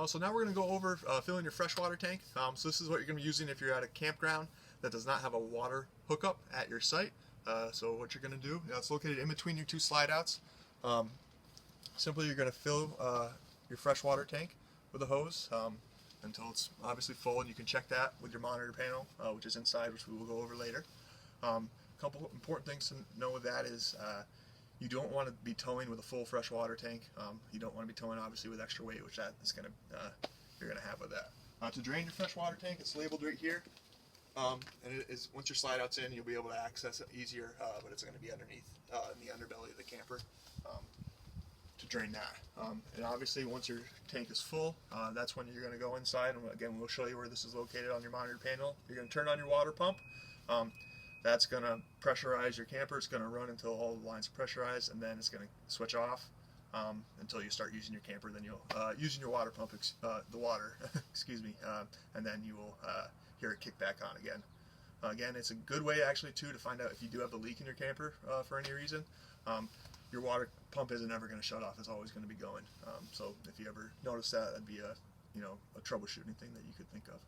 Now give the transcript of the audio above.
So now we're going to go over filling your freshwater tank. So this is what you're going to be using if you're at a campground that does not have a water hookup at your site. So what you're going to do, it's located in between your two slide outs. Simply you're going to fill your freshwater tank with a hose until it's obviously full, and you can check that with your monitor panel, which is inside, which we will go over later. A couple important things to know with that is you don't want to be towing with a full freshwater tank. You don't want to be towing obviously with extra weight, which that is going to you're going to have with that. To drain your freshwater tank, it's labeled right here, and it is, once your slide out's in, you'll be able to access it easier, but it's going to be underneath in the underbelly of the camper to drain that. And obviously once your tank is full, that's when you're going to go inside, and again we'll show you where this is located on your monitor panel. You're going to turn on your water pump. That's going to pressurize your camper. It's going to run until all the lines are pressurized, and then it's going to switch off until you start using your camper. Then you'll using your water pump, the water, excuse me, and then you will hear it kick back on again. Again, it's a good way actually too to find out if you do have a leak in your camper for any reason. Your water pump isn't ever going to shut off. It's always going to be going. So if you ever notice that, that'd be a troubleshooting thing that you could think of.